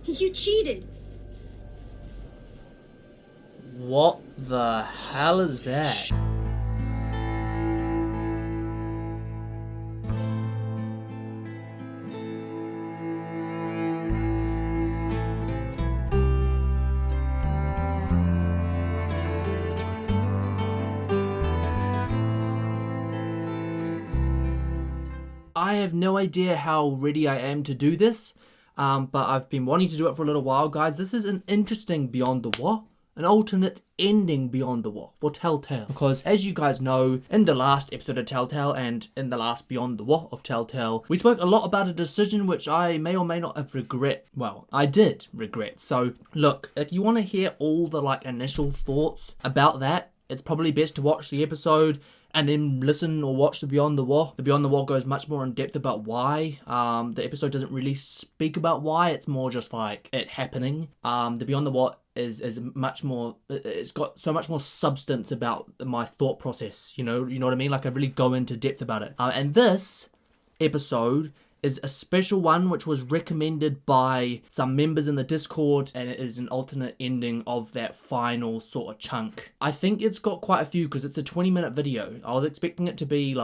You cheated. What the hell is that? I have no idea how ready I am to do this, but I've been wanting to do it for a little while, guys. This is an interesting Beyond the What, an alternate ending Beyond the What for Telltale. Because as you guys know, in the last episode of Telltale and in the last Beyond the What of Telltale, we spoke a lot about a decision which I may or may not have regret. Well, I did regret. So look, if you want to hear all the initial thoughts about that, it's probably best to watch the episode and then listen or watch the Beyond the Wall. The Beyond the Wall goes much more in depth about why. The episode doesn't really speak about why. It's more just it happening. The Beyond the Wall is much more. It's got so much more substance about my thought process. You know what I mean. I really go into depth about it. And this episode is a special one which was recommended by some members in the Discord, and it is an alternate ending of that final sort of chunk. I think it's got quite a few because it's a 20-minute video. I was expecting it to be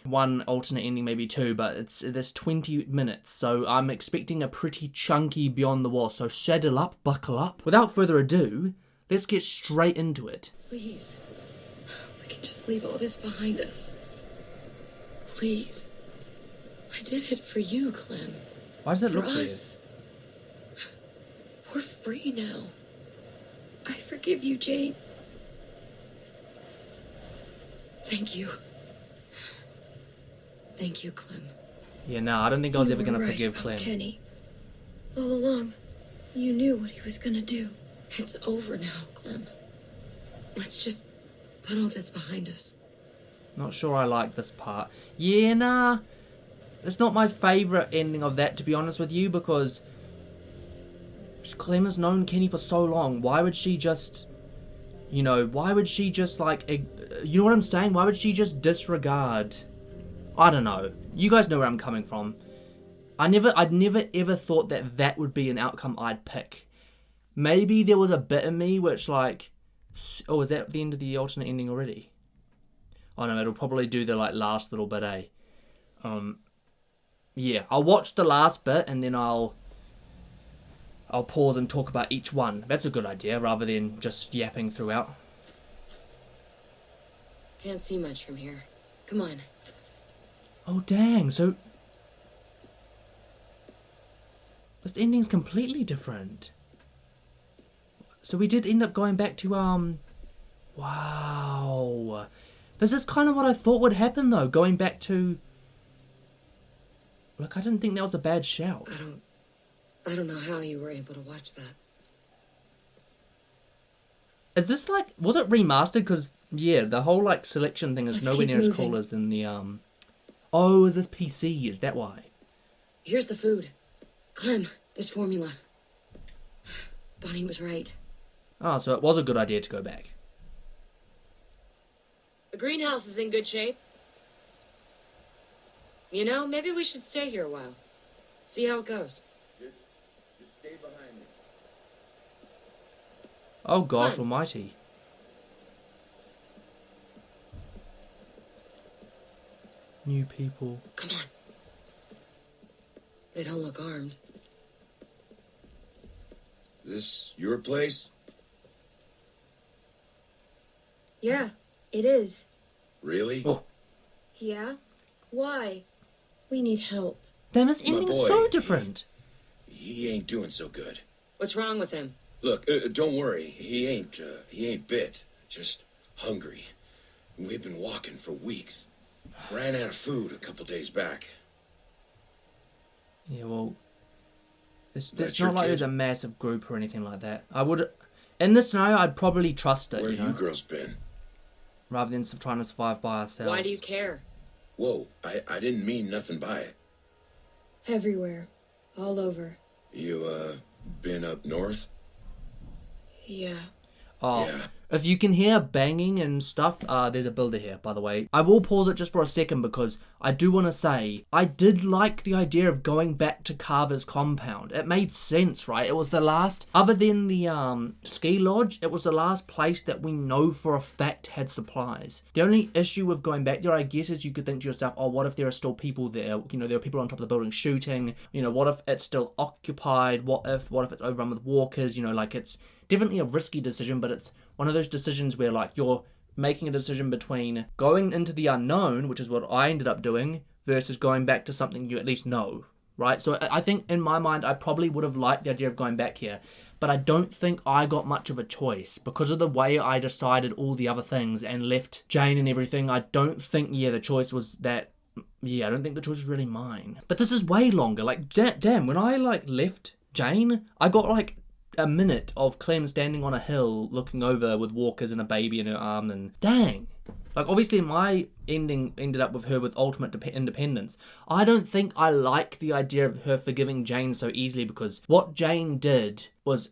one alternate ending, maybe two, but there's 20 minutes, so I'm expecting a pretty chunky Beyond the Wall. So saddle up, buckle up. Without further ado, let's get straight into it. Please, we can just leave all this behind us. Please. I did it for you, Clem. Why does it look for weird? us. We're free now. I forgive you, Jane. Thank you. Thank you, Clem. Yeah, no, I don't think I was You ever were going to right forgive about Clem. Kenny. All along, you knew what he was gonna do. It's over now, Clem. Let's just put all this behind us. Not sure I like this part. Yeah, nah. It's not my favourite ending of that, to be honest with you, because Clem has known Kenny for so long. Why would she just, you know what I'm saying? Why would she just disregard? I don't know. You guys know where I'm coming from. I'd never ever thought that would be an outcome I'd pick. Maybe there was a bit of me which oh, is that the end of the alternate ending already? Oh no, it'll probably do the last little bit, eh? Yeah, I'll watch the last bit and then I'll pause and talk about each one. That's a good idea, rather than just yapping throughout. Can't see much from here. Come on. Oh dang, so this ending's completely different. So we did end up going back to wow. This is kind of what I thought would happen though, going back to I didn't think that was a bad shout. I don't know how you were able to watch that. Is this was it remastered? Because yeah, the whole selection thing is Let's nowhere keep near as moving. cool as in the Oh, is this PC? Is that why? Here's the food. Clem, this formula. Bonnie was right. Oh, so it was a good idea to go back. The greenhouse is in good shape. You know, maybe we should stay here a while. See how it goes. Just stay behind me. Oh gosh Clem. almighty. New people. Come on. They don't look armed. This your place? Yeah, it is. Really? Oh. Yeah? Why? We need help. Damn, this My ending's boy. so different. He ain't doing so good. What's wrong with him? Look, don't worry. He ain't bit. Just hungry. We've been walking for weeks. Ran out of food a couple days back. Yeah, well, it's That's not your like kid? there's a massive group or anything like that. In this scenario, I'd probably trust it, Where you know, you girls been? rather than trying to survive by ourselves. Why do you care? Whoa, I didn't mean nothing by it. Everywhere. All over. You, been up north? Yeah. Oh, Yeah. If you can hear banging and stuff, there's a builder here, by the way. I will pause it just for a second because I do want to say, I did like the idea of going back to Carver's compound. It made sense, right? It was the last, other than the ski lodge, it was the last place that we know for a fact had supplies. The only issue with going back there, I guess, is you could think to yourself, oh, what if there are still people there? You know, there are people on top of the building shooting. You know, what if it's still occupied? What if it's overrun with walkers? You know, like, it's definitely a risky decision, but it's one of those decisions where, like, you're making a decision between going into the unknown, which is what I ended up doing, versus going back to something you at least know, right? So I think in my mind, I probably would have liked the idea of going back here, but I don't think I got much of a choice because of the way I decided all the other things and left Jane and everything. I don't think, the choice was that. I don't think the choice was really mine. But this is way longer. Like, damn, when I, like, left Jane, I got, like, a minute of Clem standing on a hill looking over with walkers and a baby in her arm, and dang. Like, obviously my ending ended up with her with ultimate independence. I don't think I like the idea of her forgiving Jane so easily, because what Jane did was,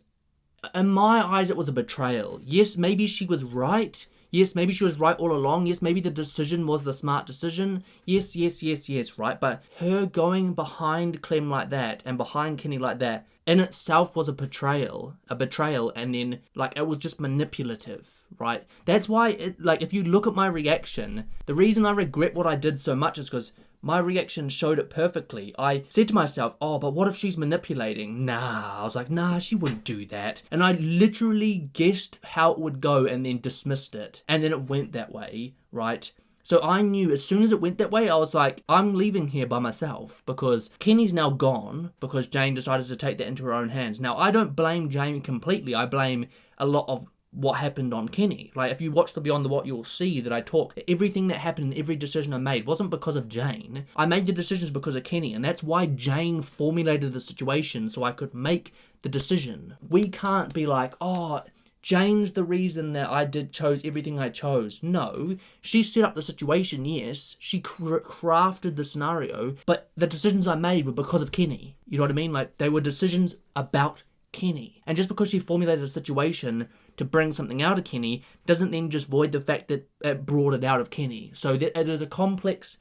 in my eyes, it was a betrayal. Yes, maybe she was right. Yes, maybe she was right all along. Yes, maybe the decision was the smart decision. Yes, right? But her going behind Clem like that and behind Kenny like that in itself was a betrayal, and then, like, it was just manipulative, right? That's why, if you look at my reaction, the reason I regret what I did so much is because my reaction showed it perfectly. I said to myself, oh, but what if she's manipulating? Nah, I was like, nah, she wouldn't do that. And I literally guessed how it would go and then dismissed it. And then it went that way, right? So I knew as soon as it went that way, I was like, I'm leaving here by myself because Kenny's now gone because Jane decided to take that into her own hands. Now, I don't blame Jane completely. I blame a lot of what happened on Kenny. Like, if you watch the Beyond the What, you'll see that I talk, everything that happened and every decision I made wasn't because of Jane. I made the decisions because of Kenny, and that's why Jane formulated the situation so I could make the decision. We can't be like, oh, Jane's the reason that I chose everything I chose. No, she set up the situation, yes. She crafted the scenario, but the decisions I made were because of Kenny. You know what I mean? Like, they were decisions about Kenny. And just because she formulated a situation to bring something out of Kenny doesn't then just void the fact that it brought it out of Kenny. So that it is a complex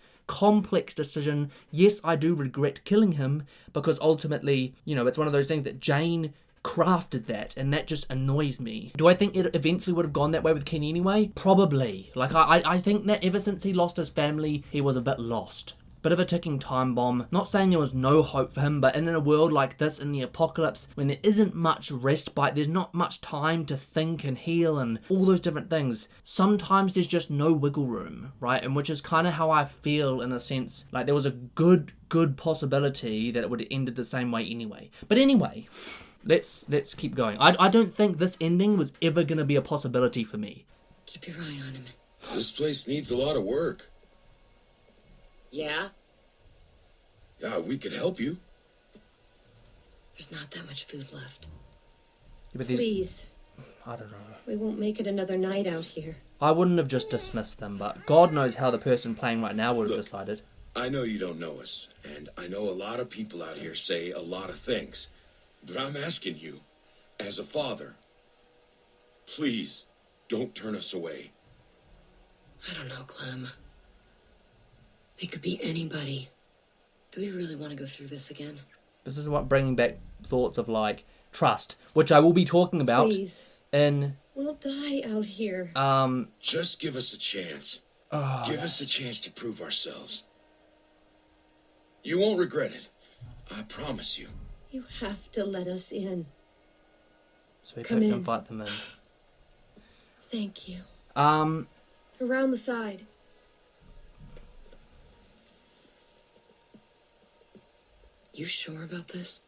decision. Yes, I do regret killing him because ultimately, it's one of those things that Jane crafted that, and that just annoys me. Do I think it eventually would have gone that way with Kenny anyway? Probably. Like, I think that ever since he lost his family, he was a bit lost. Bit of a ticking time bomb. Not saying there was no hope for him, but in a world like this, in the apocalypse, when there isn't much respite, there's not much time to think and heal and all those different things, sometimes there's just no wiggle room, right? And which is kind of how I feel, in a sense. Like, there was a good possibility that it would have ended the same way anyway. But anyway, let's keep going. I don't think this ending was ever going to be a possibility for me. Keep your eye on him. This place needs a lot of work. Yeah? Yeah, we could help you. There's not that much food left. But Please. I don't know. We won't make it another night out here. I wouldn't have just dismissed them, but God knows how the person playing right now would have Look, decided. I know you don't know us, and I know a lot of people out here say a lot of things. But I'm asking you, as a father, please don't turn us away. I don't know, Clem. They could be anybody. Do we really want to go through this again? This is what bringing back thoughts of, like, trust, which I will be talking about. Please. In We'll die out here. Just give us a chance. Give us a chance to prove ourselves. You won't regret it. I promise you. You have to let us in. So we Come can in. invite them in. Thank you. Um, Around the side. You sure about this?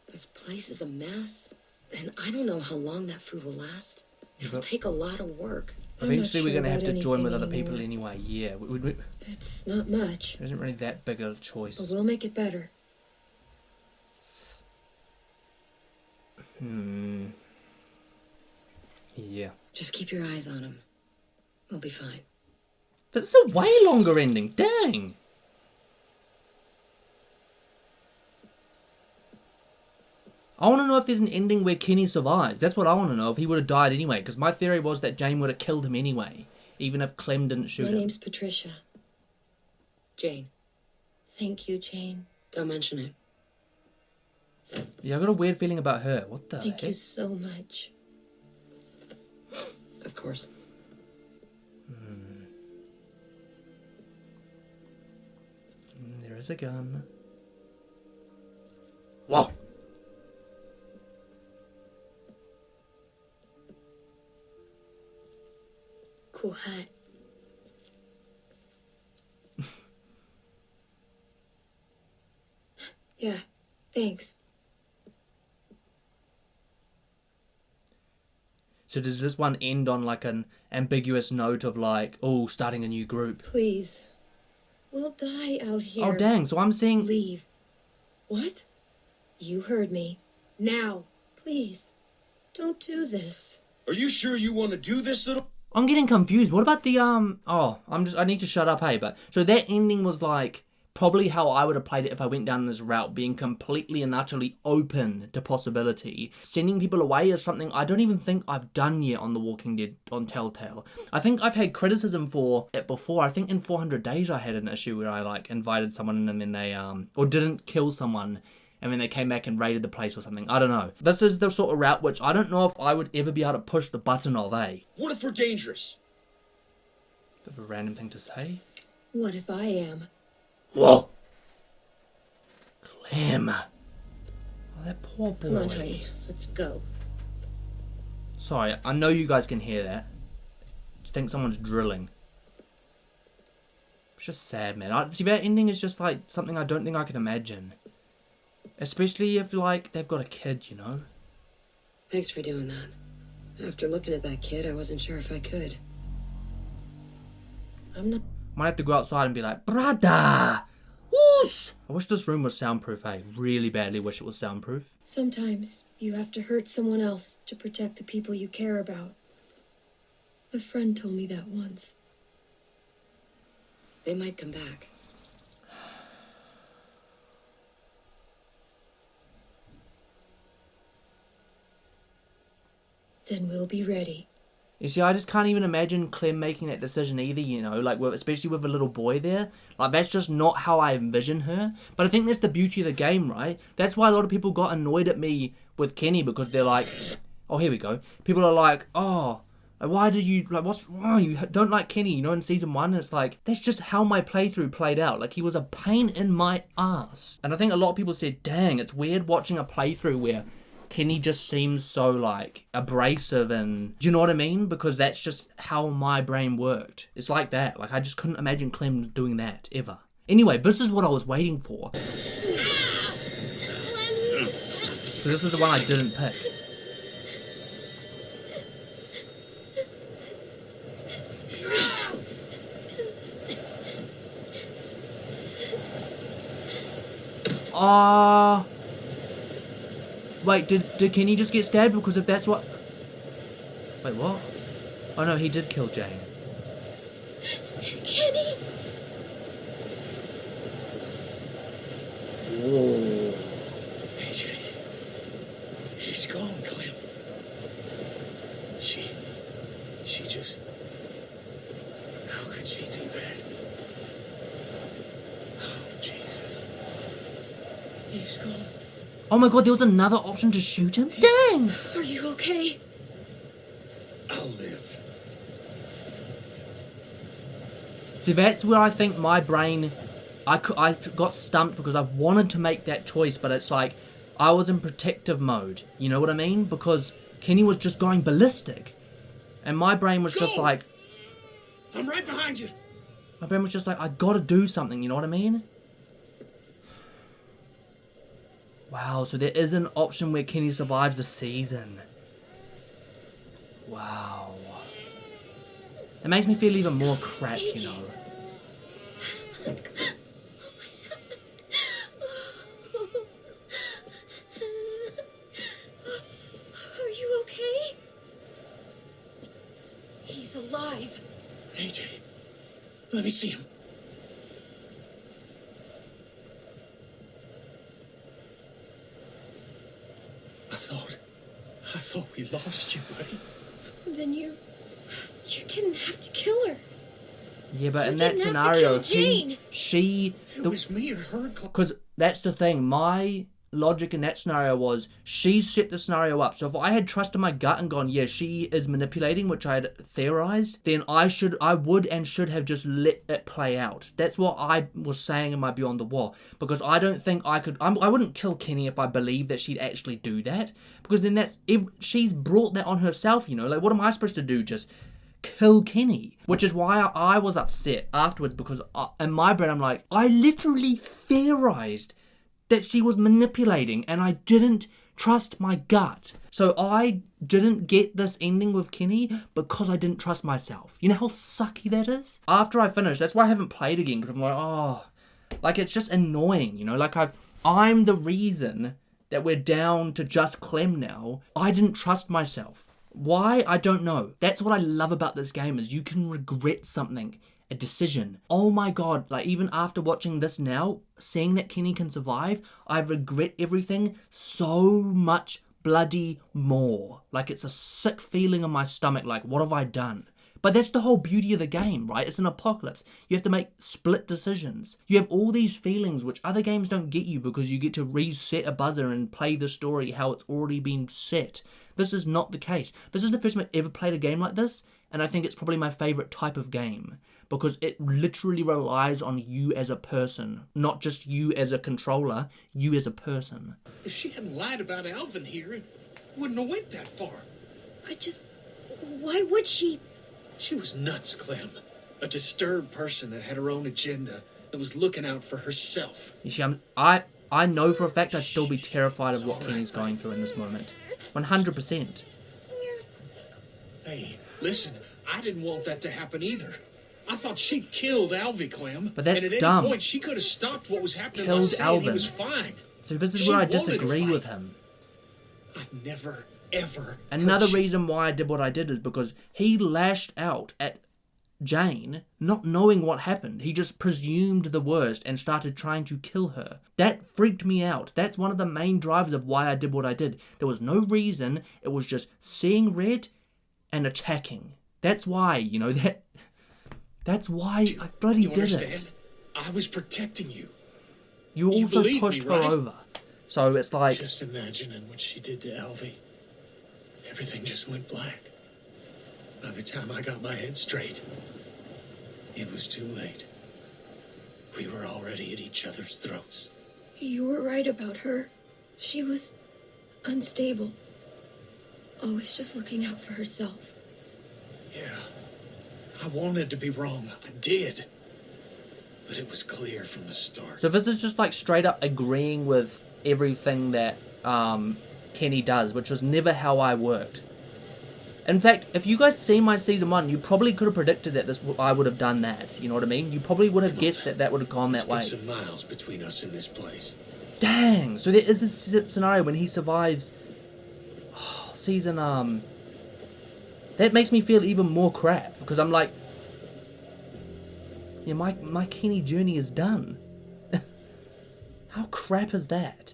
This place is a mess, and I don't know how long that food will last. It'll take a lot of work. eventually we're sure going to have about to join with anything other people anymore. anyway. Yeah, It's not much, there isn't really that big a but choice. we'll make it better. Yeah. Just keep your eyes on him. We'll be fine. But it's a way longer ending. Dang. I want to know if there's an ending where Kenny survives. That's what I want to know, if he would have died anyway. Because my theory was that Jane would have killed him anyway. Even if Clem didn't shoot My him. name's Patricia. Jane, Thank you, Jane. don't mention it. Yeah, I got a weird feeling about her. What the Thank heck? you so much. Of course. There is a gun. Whoa! Cool hat. Yeah, thanks. So does this one end on like an ambiguous note of like, oh, starting a new group? Please. We'll die out here. Oh, dang. So I'm seeing... Leave. What? You heard me. Now, please. Don't do this. Are you sure you want to do this, little... I'm getting confused. What about the, Oh, I need to shut up, hey, but... So that ending was like... Probably how I would have played it if I went down this route, being completely and utterly open to possibility. Sending people away is something I don't even think I've done yet on The Walking Dead on Telltale. I think I've had criticism for it before. I think in 400 Days I had an issue where I like invited someone in and then they or didn't kill someone and then they came back and raided the place or something. I don't know. This is the sort of route which I don't know if I would ever be able to push the button of, eh? What if we're dangerous? Bit of a random thing to say. What if I am? Whoa! Clem. Oh, that poor boy. Come on, honey. Let's go. Sorry, I know you guys can hear that. I think someone's drilling. It's just sad, man. See, that ending is just like something I don't think I can imagine. Especially if, like, they've got a kid, you know? Thanks for doing that. After looking at that kid, I wasn't sure if I could. I'm not. Might have to go outside and be like, Brother! Woos! I wish this room was soundproof, hey. Really badly wish it was soundproof. Sometimes you have to hurt someone else to protect the people you care about. A friend told me that once. They might come back. Then we'll be ready. You see, I just can't even imagine Clem making that decision either, you know, like, especially with a little boy there. Like, that's just not how I envision her. But I think that's the beauty of the game, right? That's why a lot of people got annoyed at me with Kenny, because they're like, oh, here we go. People are like, oh, why did you, like, you don't like Kenny, you know, in season 1? And it's like, that's just how my playthrough played out. Like, he was a pain in my ass. And I think a lot of people said, dang, it's weird watching a playthrough where Kenny just seems so, like, abrasive and... Do you know what I mean? Because that's just how my brain worked. It's like that. Like, I just couldn't imagine Clem doing that, ever. Anyway, this is what I was waiting for. So this is the one I didn't pick. Wait, did Kenny just get stabbed? Because if that's what... Wait, what? Oh no, he did kill Jane. Kenny! Whoa. AJ. He's gone, Clem. She just... How could she do that? Oh, Jesus. He's gone. Oh my god, there was another option to shoot him? Dang! Are you okay? I'll live. See, that's where I think my brain... I got stumped because I wanted to make that choice, but it's like, I was in protective mode. You know what I mean? Because Kenny was just going ballistic. And my brain was just Go! like... I'm right behind you. My brain was just like, I gotta do something, you know what I mean? Wow, so there is an option where Kenny survives the season. Wow. It makes me feel even more crap, you know. Are you okay? He's alive. AJ, let me see him. I thought we lost you, buddy. Then you didn't have to kill her. Yeah, but You in that didn't have to scenario, kill Jane. It was me or her. Because that's the thing, my logic in that scenario was she set the scenario up. So if I had trusted my gut and gone, yeah, she is manipulating, which I had theorized, then I would and should have just let it play out. That's what I was saying in my Beyond the Wall, because I don't think I wouldn't kill Kenny if I believed that she'd actually do that, because then she's brought that on herself, you know, like what am I supposed to do, just kill Kenny? Which is why I was upset afterwards, because in my brain I'm like, I literally theorized that she was manipulating and I didn't trust my gut. So I didn't get this ending with Kenny because I didn't trust myself. You know how sucky that is? After I finished, that's why I haven't played again, because I'm like, oh, like it's just annoying, you know, like I'm the reason that we're down to just Clem now. I didn't trust myself. Why? I don't know. That's what I love about this game, is you can regret something, a decision. Oh my god, like even after watching this now, seeing that Kenny can survive, I regret everything so much bloody more. Like it's a sick feeling in my stomach, like what have I done? But that's the whole beauty of the game, right? It's an apocalypse. You have to make split decisions. You have all these feelings which other games don't get you, because you get to reset a buzzer and play the story how it's already been set. This is not the case. This is the first time I've ever played a game like this, and I think it's probably my favourite type of game, because it literally relies on you as a person, not just you as a controller, you as a person. If she hadn't lied about Alvin here, it wouldn't have went that far. Why would she? She was nuts, Clem. A disturbed person that had her own agenda, that was looking out for herself. You see, I know for a fact I'd still be terrified of what Kenny's going through in this moment. 100%. Hey, listen, I didn't want that to happen either. I thought she killed Alvy, Clem. But that's and at dumb. any point, she could have stopped what was happening Killed by saying Alvin. he was fine. So this is She where I wanted to disagree fight. with him. I'd never, ever. Another hurt you. reason why I did what I did is because he lashed out at Jane, not knowing what happened. He just presumed the worst and started trying to kill her. That freaked me out. That's one of the main drivers of why I did what I did. There was no reason. It was just seeing red and attacking. That's why, you know, that's why I bloody You did understand? it. I was protecting you. You You also believe pushed me, her right? over. So it's like, Just imagining what she did to Alvy. Everything just went black. By the time I got my head straight, it was too late. We were already at each other's throats. You were right about her. She was unstable. Always just looking out for herself. Yeah, I wanted to be wrong. I did. But it was clear from the start. so this is just like straight up agreeing with everything that Kenny does, which was never how I worked. In fact, if you guys see my season 1, you probably could have predicted that I would have done that. You know what I mean? You probably would have guessed that would have gone that way. There's been some miles between us in this place. Dang! So there is a scenario when he survives season, that makes me feel even more crap, because I'm like, yeah, my Kenny journey is done. How crap is that?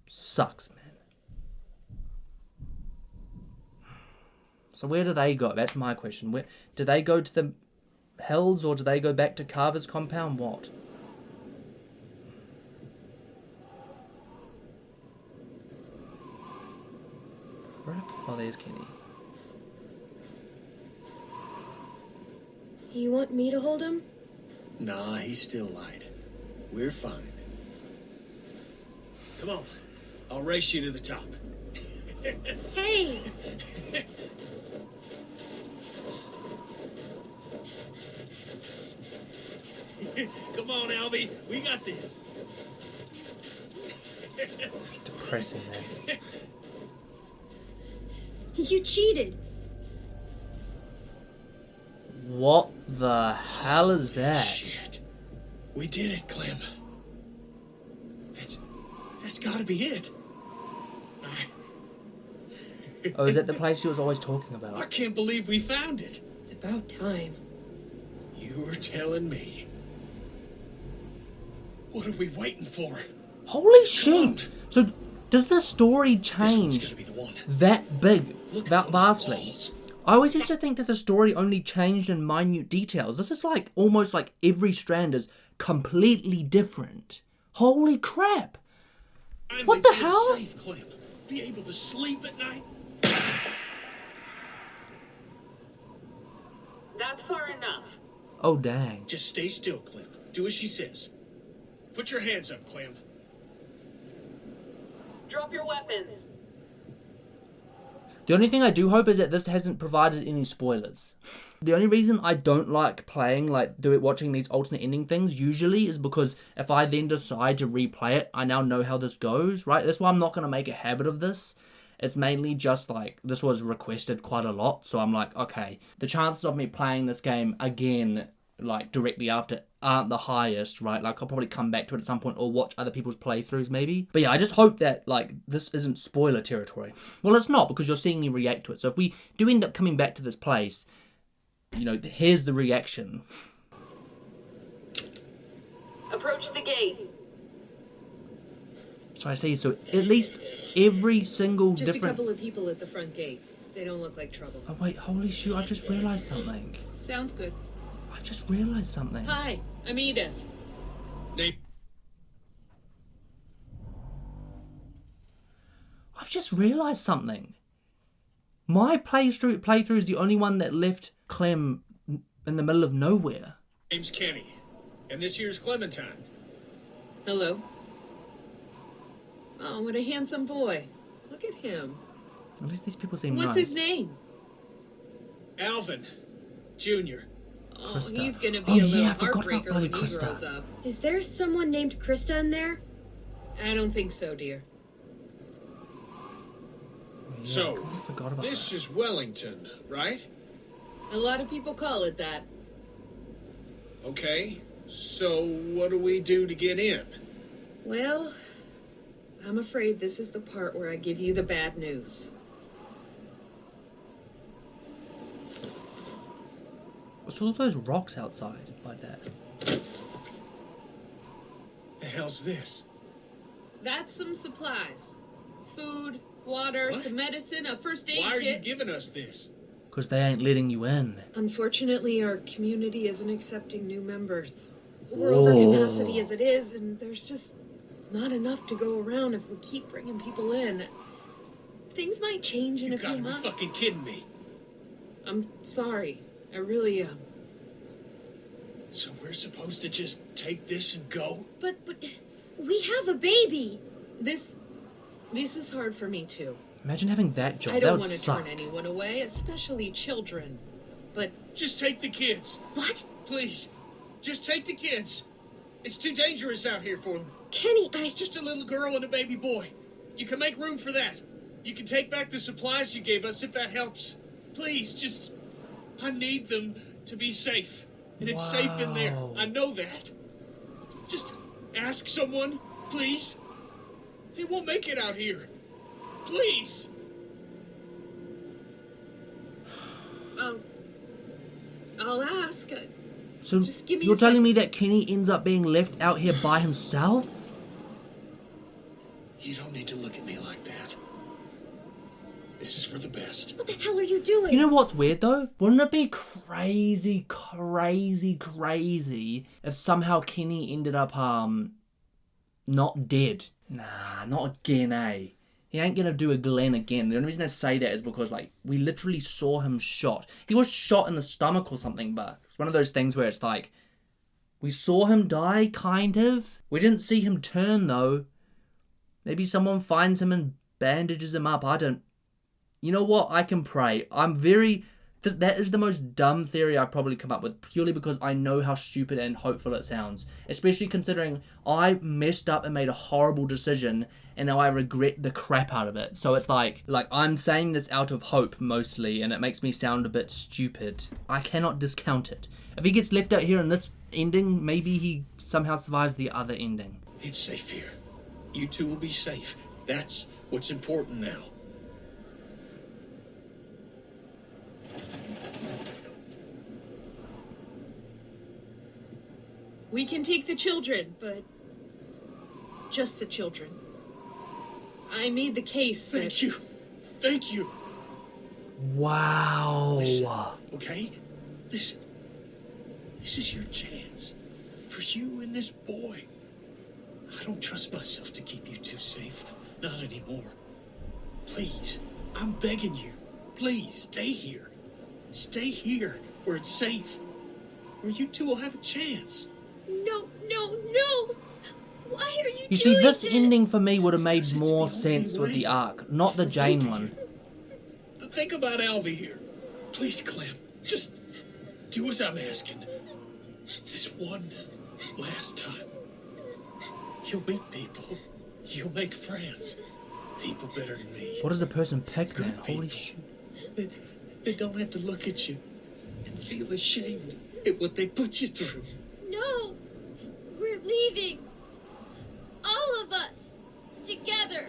Sucks, man. So where do they go? That's my question. Where do they go, to the hills, or do they go back to Carver's compound? What? Frick. Oh, there's Kenny. You want me to hold him? Nah, he's still light. We're fine. Come on. I'll race you to the top. Hey! Come on, Alvy. We got this. Depressing, man. You cheated. What the hell is that? Shit. We did it, Clem. That's gotta be it. Oh, is that the place he was always talking I about? can't believe we found it. It's about time. You were telling me. What are we waiting for? Holy shoot! So, does the story This one's change gonna be the one. that big, Look that at those vastly? walls. I always used to think that the story only changed in minute details. This is like, almost like every strand is completely different. Holy crap! What the Finally hell? feel safe, Clem. Be able to sleep at night. That's far enough. Oh, dang. Just stay still, Clem. Do as she says. Put your hands up, Clem. Drop your weapons. The only thing I do hope is that this hasn't provided any spoilers. The only reason I don't like playing, watching these alternate ending things usually is because if I then decide to replay it, I now know how this goes, right? That's why I'm not going to make a habit of this. It's mainly just like, this was requested quite a lot, so I'm like, okay, the chances of me playing this game again, like, directly after aren't the highest, right? Like, I'll probably come back to it at some point or watch other people's playthroughs maybe. But yeah, I just hope that, like, this isn't spoiler territory. Well, it's not, because you're seeing me react to it. So if we do end up coming back to this place, you know, here's the reaction. Approach the gate. So I see, so at least every single Just different... a couple of people at the front gate. They don't look like trouble. Oh wait, holy shoot, I just realised something. Sounds good. I just realised something. Hi, I'm Edith. Name. I've just realised something. My playthrough is the only one that left Clem in the middle of nowhere. Name's Kenny, and this here's Clementine. Hello. Oh, what a handsome boy. Look at him. At least these people seem What's nice. his name? Alvin, Jr. Oh, Krista. he's gonna be Oh, a little yeah, I forgot about heartbreaker bloody when he Krista. grows up. Is there someone named Krista in there? I don't think so, dear. Yeah, So, I completely forgot about this that. is Wellington, right? A lot of people call it that. Okay. So, what do we do to get in? Well, I'm afraid this is the part where I give you the bad news. What's all those rocks outside like that? The hell's this? That's some supplies. Food, water, What? some medicine, a first aid Why are you kit. giving us this? Because they ain't letting you in. Unfortunately, our community isn't accepting new members. We're over capacity as it is, and there's just not enough to go around if we keep bringing people in. Things might change in You a few gotta be months. fucking kidding me. I'm sorry. I really am. So we're supposed to just take this and go? But we have a baby. This is hard for me too. Imagine having that job. I That don't would want to suck. turn anyone away, especially children. But Just take the kids. What? Please. Just take the kids. It's too dangerous out here for them. Kenny, It's just a little girl and a baby boy. You can make room for that. You can take back the supplies you gave us if that helps. Please, just... I need them to be safe. And it's safe in there. Wow. I know that. Just ask someone, please. They won't make it out here. Please. I'll ask. So Just give me you're a telling me that Kenny ends up being left out here by himself? You don't need to look at me like that. This is for the best. what the hell are you doing? You know what's weird though? Wouldn't it be crazy if somehow Kenny ended up not dead? Nah, not again, eh? He ain't gonna do a Glenn again. The only reason I say that is because, like, we literally saw him shot. He was shot in the stomach or something, but it's one of those things where it's like, we saw him die, kind of. We didn't see him turn, though. Maybe someone finds him and bandages him up. I don't... You know what? I can pray. That is the most dumb theory I've probably come up with, purely because I know how stupid and hopeful it sounds. Especially considering I messed up and made a horrible decision, and now I regret the crap out of it. So it's like I'm saying this out of hope, mostly, and it makes me sound a bit stupid. I cannot discount it. If he gets left out here in this ending, maybe he somehow survives the other ending. It's safe here. You two will be safe. That's what's important now. We can take the children, but just the children. I made the case that... Thank you. Thank you. Wow. Listen, okay? Listen. This is your chance. For you and this boy. I don't trust myself to keep you two safe. Not anymore. Please, I'm begging you. Please, stay here. Stay here where it's safe. Where you two will have a chance. No, no, no! Why are you You see, doing this ending for me would have made Because it's more the only sense with way the arc, not the for Jane both of one. you. Think about Alvy here. Please, Clem. Just do as I'm asking. This one last time. You'll meet people. You'll make friends. People better than me. What does the person pick, Good man? Holy people. shit. They don't have to look at you and feel ashamed at what they put you through. No! We're leaving! All of us! Together!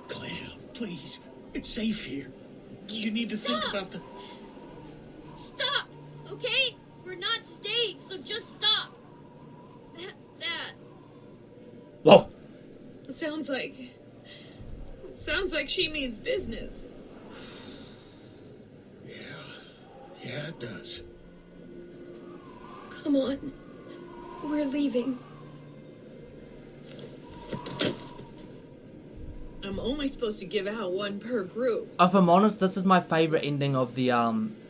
Clem, please. It's safe here. You need to think Stop. about the... Stop! Okay? We're not staying, so just stop! That's that. Whoa! Sounds like she means business. Yeah, it does. Come on. We're leaving. I'm only supposed to give out one per group. If I'm honest, this is my favourite ending of the,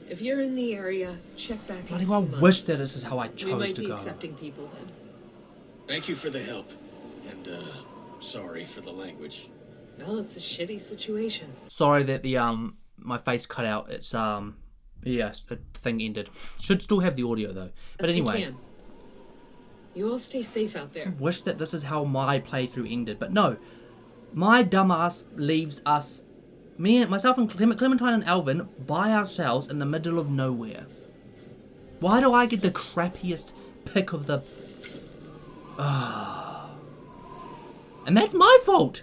If you're in the area, check back in bloody a well, few I wish months. that this is how I We chose might to be go. accepting people then. Thank you for the help. And, sorry for the language. Well, it's a shitty situation. Sorry that the, my face cut out. It's, yeah, the thing ended. Should still have the audio, though. But As we anyway. can. You all stay safe out there. Wish that this is how my playthrough ended, but no. My dumbass leaves us, myself and Clementine and Alvin, by ourselves in the middle of nowhere. Why do I get the crappiest pick of the... And that's my fault!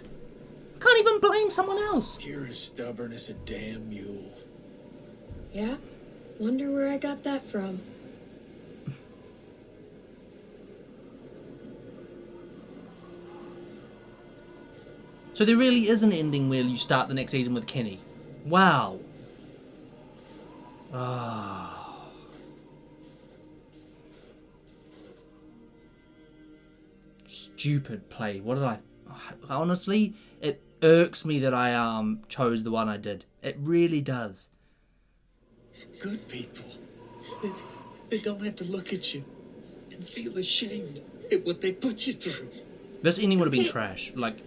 I can't even blame someone else. You're as stubborn as a damn mule. Yeah? Wonder where I got that from. So there really is an ending where you start the next season with Kenny. Wow. Stupid play. What did I... Honestly, it irks me that I chose the one I did. It really does. Good people. They don't have to look at you and feel ashamed at what they put you through. This ending would have been Okay. trash. Like,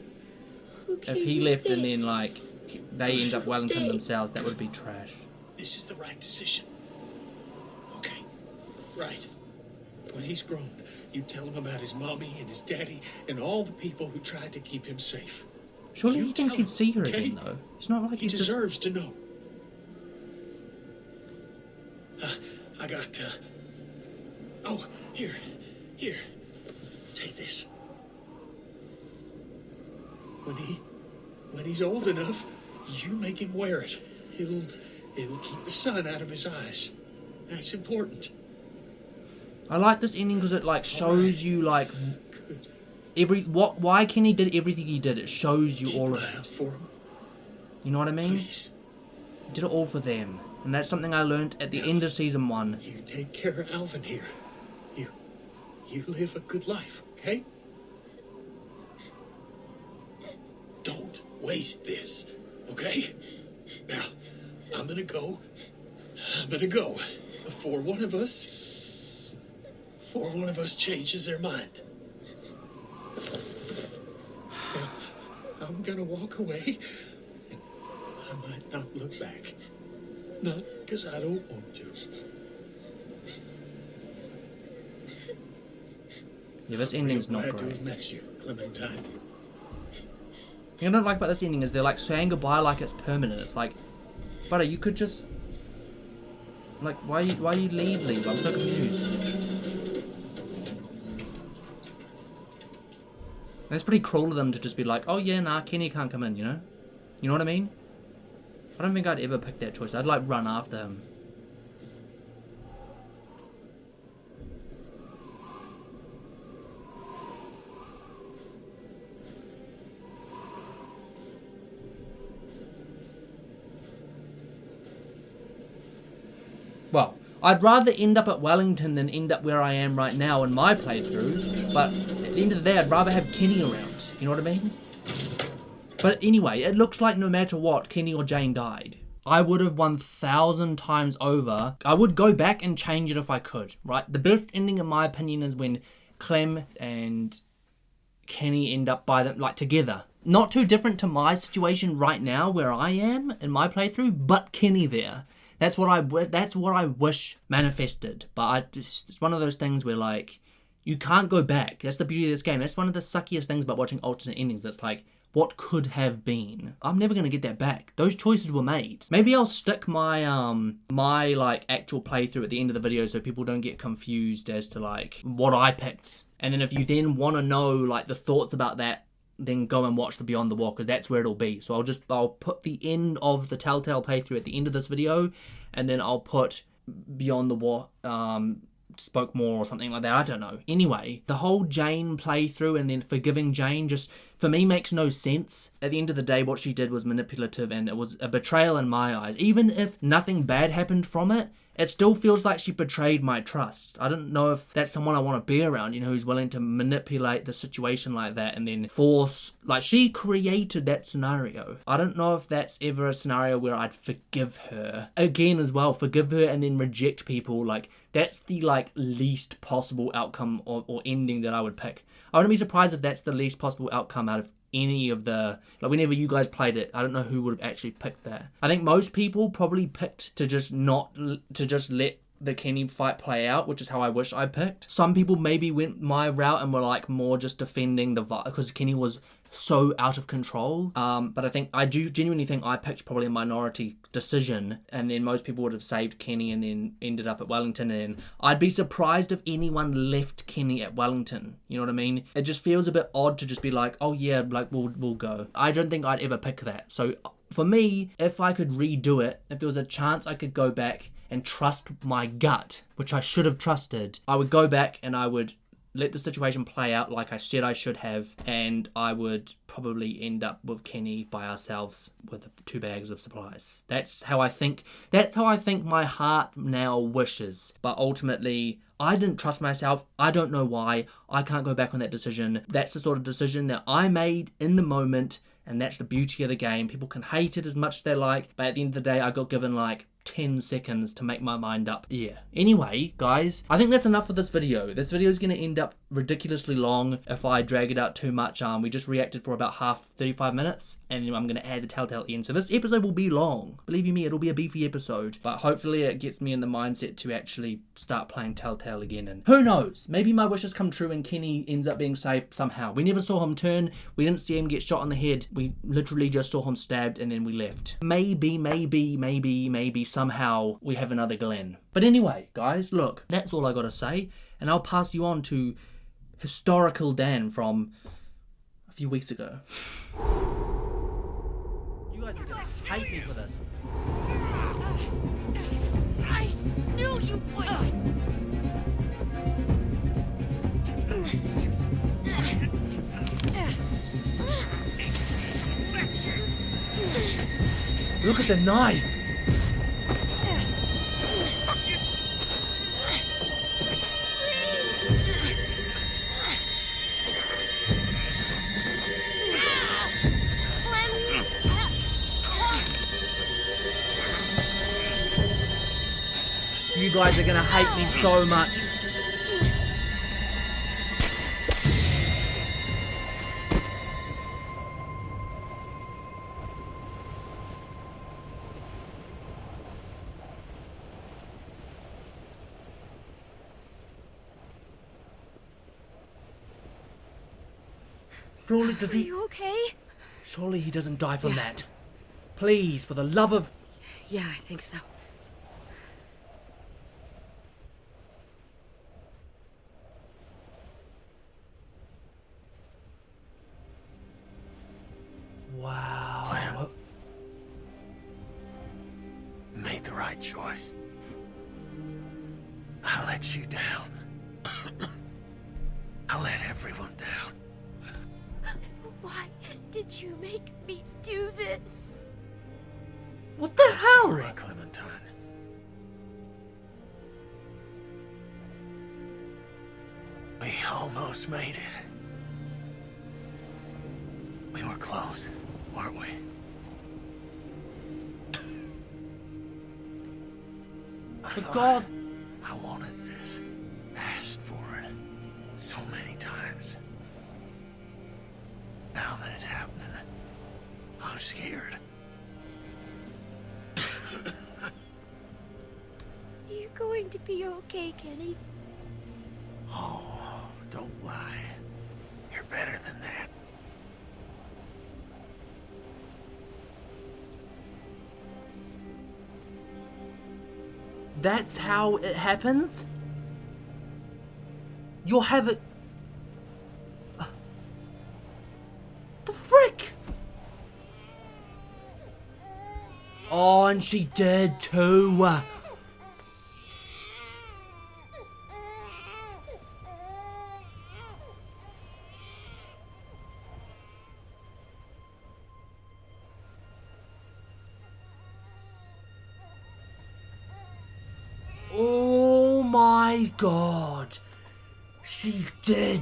Okay, if he we'll left and stay. then, like, they end up Wellington Stay. themselves, that would be trash. This is the right decision. Okay, right. When he's grown, you tell him about his mommy and his daddy and all the people who tried to keep him safe. Surely You he thinks tell he'd him, see her okay? again, though. It's not like He he's just... deserves to know. I got, oh, here. Take this. When he's old enough, you make him wear it. It'll keep the sun out of his eyes. That's important. I like this ending because it, like, shows you, like, Good. why Kenny did everything he did. It shows you Keep all an of eye out it. for him, You know what I mean? please. He did it all for them. And that's something I learned at the end of season 1. You take care of Alvin here. You live a good life, okay? Don't waste this, okay? Now, I'm gonna go before one of us changes their mind. Now, I'm gonna walk away, and I might not look back. Not because I don't want to. Yeah, this ending's Real not glad to great. have met you, Clementine. The thing I don't like about this ending is they're, like, saying goodbye like it's permanent. It's like, brother, you could just... Like, why you leave? I'm so confused. And it's pretty cruel of them to just be like, oh yeah, nah, Kenny can't come in, you know? You know what I mean? I don't think I'd ever pick that choice. I'd, like, run after him. Well, I'd rather end up at Wellington than end up where I am right now in my playthrough, but at the end of the day, I'd rather have Kenny around, you know what I mean? But anyway, it looks like no matter what, Kenny or Jane died. I would have 1,000 times over. I would go back and change it if I could, right? The best ending, in my opinion, is when Clem and Kenny end up by them, like, together. Not too different to my situation right now, where I am in my playthrough, but Kenny there. That's what I wish manifested. But it's one of those things where, like, you can't go back. That's the beauty of this game. That's one of the suckiest things about watching alternate endings. It's like, what could have been? I'm never gonna get that back. Those choices were made. Maybe I'll stick my my like actual playthrough at the end of the video so people don't get confused as to like what I picked. And then if you then want to know like the thoughts about that, then go and watch the Beyond the Wall, because that's where it'll be. So I'll put the end of the Telltale playthrough at the end of this video, and then I'll put Beyond the Wall spoke more or something like that. I don't know. Anyway, the whole Jane playthrough and then forgiving Jane just, for me, makes no sense. At the end of the day, what she did was manipulative and it was a betrayal in my eyes. Even if nothing bad happened from it, it still feels like she betrayed my trust. I don't know if that's someone I want to be around, you know, who's willing to manipulate the situation like that and then force, like, she created that scenario. I don't know if that's ever a scenario where I'd forgive her. Again, as well, forgive her and then reject people. Like, that's the, like, least possible outcome or ending that I would pick. I wouldn't be surprised if that's the least possible outcome out of any of the, like, whenever you guys played it. I don't know who would have actually picked that. I think most people probably picked to just let the Kenny fight play out, which is how I wish I picked. Some people maybe went my route and were like more just defending the vibe because Kenny was so out of control. But I do genuinely think I picked probably a minority decision, and then most people would have saved Kenny and then ended up at Wellington, and I'd be surprised if anyone left Kenny at Wellington. You know what I mean? It just feels a bit odd to just be like, oh yeah, like we'll go. I don't think I'd ever pick that. So for me, if I could redo it, if there was a chance I could go back and trust my gut, which I should have trusted, I would go back and I would let the situation play out like I said I should have, and I would probably end up with Kenny by ourselves with 2 bags of supplies. That's how I think my heart now wishes. But ultimately, I didn't trust myself. I don't know why. I can't go back on that decision. That's the sort of decision that I made in the moment, and that's the beauty of the game. People can hate it as much as they like, but at the end of the day, I got given like 10 seconds to make my mind up. Yeah. Anyway, guys, I think that's enough for this video. This video is going to end up ridiculously long if I drag it out too much. We just reacted for about 35 minutes, and then I'm going to add the Telltale in. So this episode will be long. Believe you me, it'll be a beefy episode. But hopefully it gets me in the mindset to actually start playing Telltale again. And who knows? Maybe my wishes come true and Kenny ends up being saved somehow. We never saw him turn. We didn't see him get shot on the head. We literally just saw him stabbed and then we left. Maybe somehow we have another Glenn. But anyway, guys, look, that's all I gotta say, and I'll pass you on to historical Dan from a few weeks ago. You guys are gonna hate me for this. I knew you would. Look at the knife. You guys are gonna hate me so much. Surely Are you okay? Surely he doesn't die from that. Please, for the love of... Yeah, I think so. Wow. Clem. Made the right choice. I let you down. I let everyone down. Why did you make me do this? What the hell? Sorry, Clementine. almost made it. We were close, weren't we? But God... I wanted this. Asked for it. So many times. Now that it's happening, I'm scared. You're going to be okay, Kenny. Oh, don't lie. You're better than that. That's how it happens? You'll have it... The frick? Oh, and she did too. Oh my God. She did.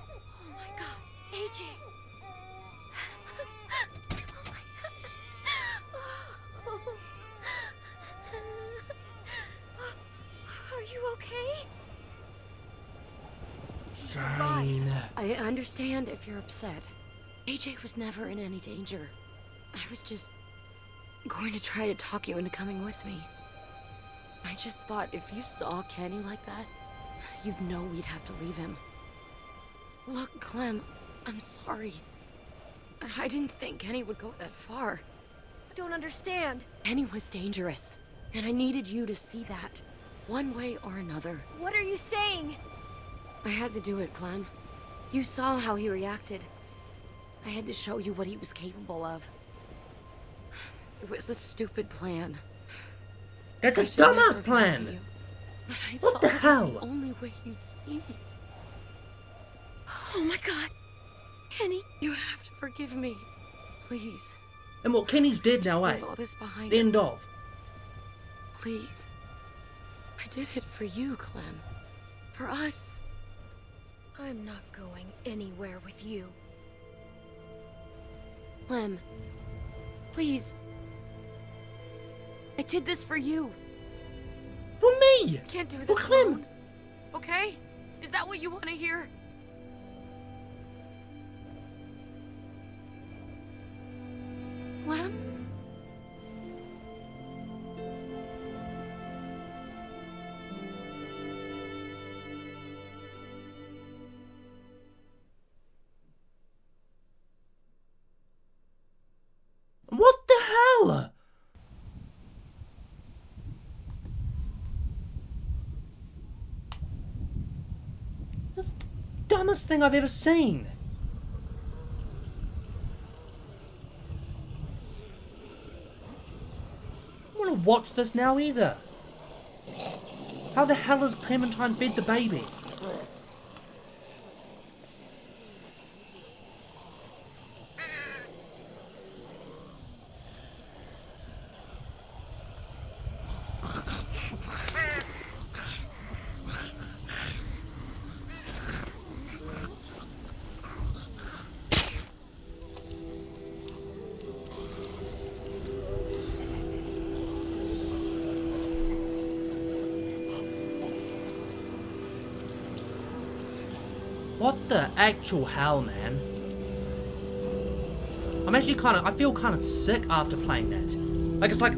Oh my God, AJ. Oh my God. Are you okay? He's Jane. alive. I understand if you're upset. AJ was never in any danger. I was just going to try to talk you into coming with me. I just thought if you saw Kenny like that, you'd know we'd have to leave him. Look, Clem, I'm sorry. I didn't think Kenny would go that far. I don't understand. Kenny was dangerous, and I needed you to see that, one way or another. What are you saying? I had to do it, Clem. You saw how he reacted. I had to show you what he was capable of. It was a stupid plan. That's a I should never dumbass have plan. left you, but I What thought the it was hell? the only way you'd see me. Oh my God. Kenny, you have to forgive me. Please. And what, Kenny's dead Just now, eh? leave all this behind End us. of. Please. I did it for you, Clem. For us. I'm not going anywhere with you. Clem. Please. I did this for you. For me! Can't do For this Clem! alone. Okay? Is that what you want to hear? Clem? What the hell? The dumbest thing I've ever seen. I don't want to watch this now either. How the hell has Clementine fed the baby? What the actual hell, man? I'm actually I feel kind of sick after playing that. Like, it's like,